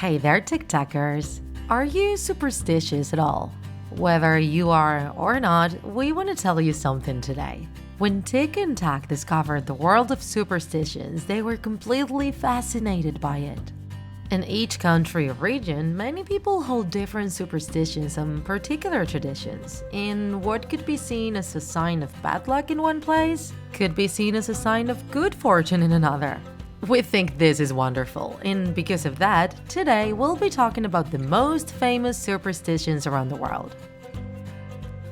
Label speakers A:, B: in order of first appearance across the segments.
A: Hey there, TikTakers! Are you superstitious at all? Whether you are or not, we want to tell you something today. When Tik and Tak discovered the world of superstitions, they were completely fascinated by it. In each country or region, many people hold different superstitions and particular traditions. In what could be seen as a sign of bad luck in one place, could be seen as a sign of good fortune in another. We think this is wonderful, and because of that, today we'll be talking about the most famous superstitions around the world.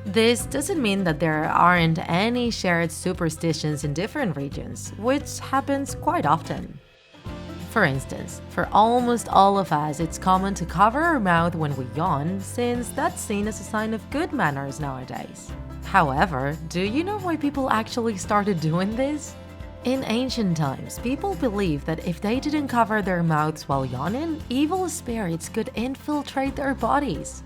A: This doesn't mean that there aren't any shared superstitions in different regions, which happens quite often. For instance, for almost all of us, it's common to cover our mouth when we yawn, since that's seen as a sign of good manners nowadays. However, do you know why people actually started doing this? In ancient times, people believed that if they didn't cover their mouths while yawning, evil spirits could infiltrate their bodies.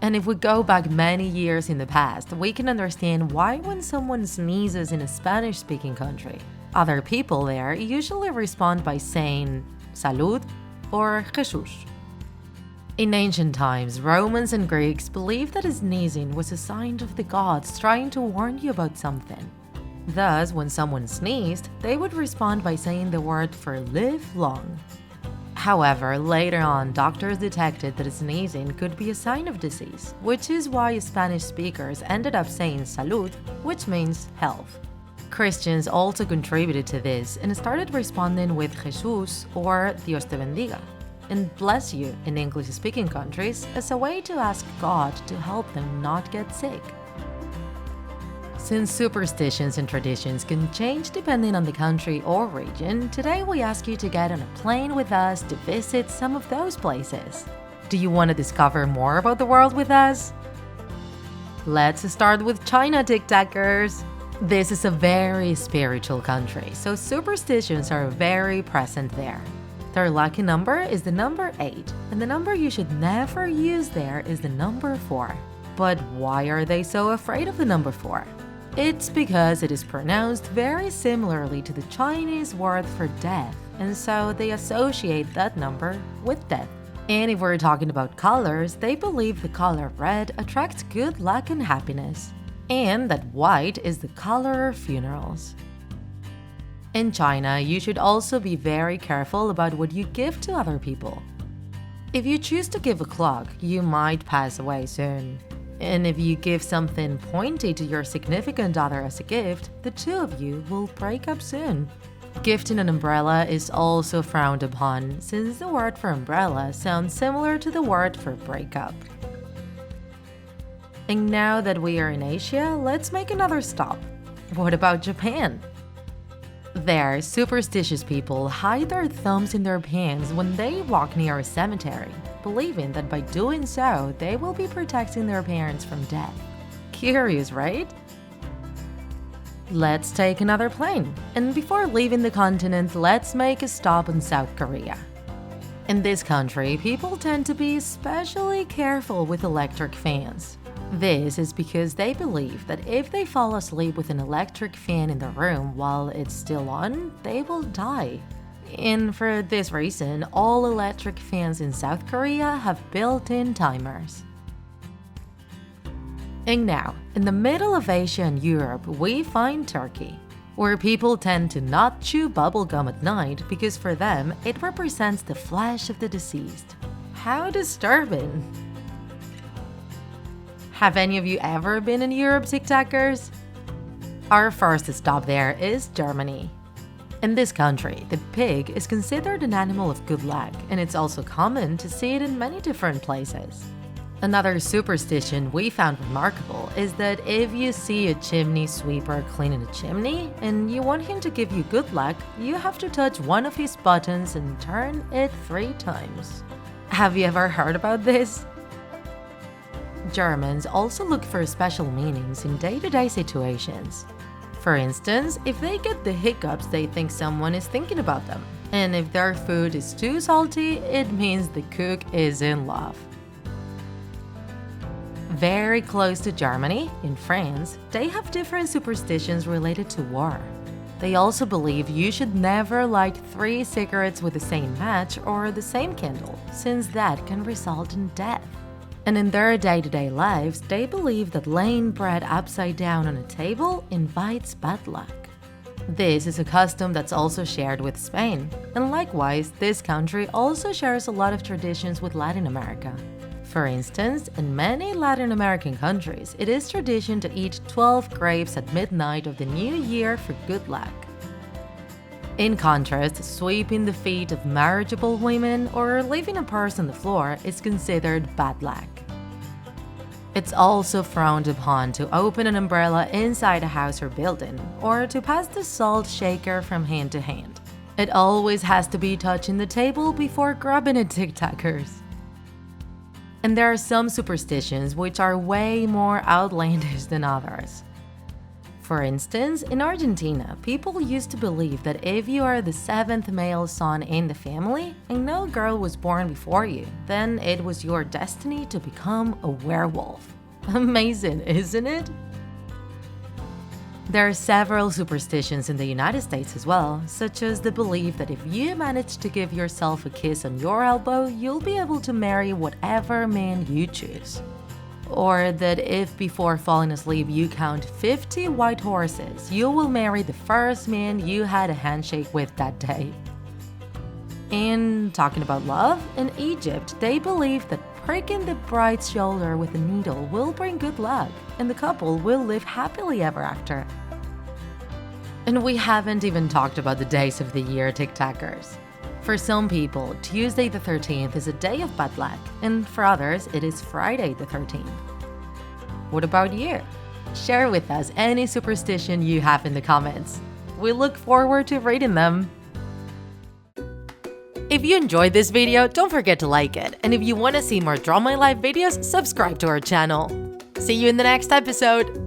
A: And if we go back many years in the past, we can understand why when someone sneezes in a Spanish-speaking country, other people there usually respond by saying "Salud" or "Jesús." In ancient times, Romans and Greeks believed that sneezing was a sign of the gods trying to warn you about something. Thus, when someone sneezed, they would respond by saying the word for live long. However, later on, doctors detected that sneezing could be a sign of disease, which is why Spanish speakers ended up saying salud, which means health. Christians also contributed to this and started responding with Jesús or Dios te bendiga, and bless you in English-speaking countries as a way to ask God to help them not get sick. Since superstitions and traditions can change depending on the country or region, today we ask you to get on a plane with us to visit some of those places. Do you want to discover more about the world with us? Let's start with China, TikTakers! This is a very spiritual country, so superstitions are very present there. Their lucky number is the number 8, and the number you should never use there is the number 4. But why are they so afraid of the number 4? It's because it is pronounced very similarly to the Chinese word for death, and so they associate that number with death. And if we're talking about colors, they believe the color red attracts good luck and happiness, and that white is the color of funerals. In China, you should also be very careful about what you give to other people. If you choose to give a clock, you might pass away soon. And if you give something pointy to your significant other as a gift, the two of you will break up soon. Gifting an umbrella is also frowned upon, since the word for umbrella sounds similar to the word for breakup. And now that we are in Asia, let's make another stop. What about Japan? There, superstitious people hide their thumbs in their pants when they walk near a cemetery, believing that by doing so, they will be protecting their parents from death. Curious, right? Let's take another plane, and before leaving the continent, let's make a stop in South Korea. In this country, people tend to be especially careful with electric fans. This is because they believe that if they fall asleep with an electric fan in the room while it's still on, they will die. And for this reason, all electric fans in South Korea have built-in timers. And now, in the middle of Asia and Europe, we find Turkey, where people tend to not chew bubblegum at night because for them, it represents the flesh of the deceased. How disturbing! Have any of you ever been in Europe, TikTakers? Our first stop there is Germany. In this country, the pig is considered an animal of good luck, and it's also common to see it in many different places. Another superstition we found remarkable is that if you see a chimney sweeper cleaning a chimney and you want him to give you good luck, you have to touch one of his buttons and turn it 3 times. Have you ever heard about this? Germans also look for special meanings in day-to-day situations. For instance, if they get the hiccups, they think someone is thinking about them. And if their food is too salty, it means the cook is in love. Very close to Germany, in France, they have different superstitions related to war. They also believe you should never light 3 cigarettes with the same match or the same candle, since that can result in death. And in their day-to-day lives, they believe that laying bread upside down on a table invites bad luck. This is a custom that's also shared with Spain, and likewise, this country also shares a lot of traditions with Latin America. For instance, in many Latin American countries, it is tradition to eat 12 grapes at midnight of the new year for good luck. In contrast, sweeping the feet of marriageable women or leaving a purse on the floor is considered bad luck. It's also frowned upon to open an umbrella inside a house or building, or to pass the salt shaker from hand to hand. It always has to be touching the table before grabbing a tiktakers. And there are some superstitions which are way more outlandish than others. For instance, in Argentina, people used to believe that if you are the 7th male son in the family and no girl was born before you, then it was your destiny to become a werewolf. Amazing, isn't it? There are several superstitions in the United States as well, such as the belief that if you manage to give yourself a kiss on your elbow, you'll be able to marry whatever man you choose. Or that if before falling asleep you count 50 white horses, you will marry the first man you had a handshake with that day. And talking about love, in Egypt they believe that pricking the bride's shoulder with a needle will bring good luck, and the couple will live happily ever after. And we haven't even talked about the days of the year, TikTakers. For some people, Tuesday the 13th is a day of bad luck, and for others, it is Friday the 13th. What about you? Share with us any superstition you have in the comments. We look forward to reading them. If you enjoyed this video, don't forget to like it, and if you want to see more Draw My Life videos, subscribe to our channel. See you in the next episode!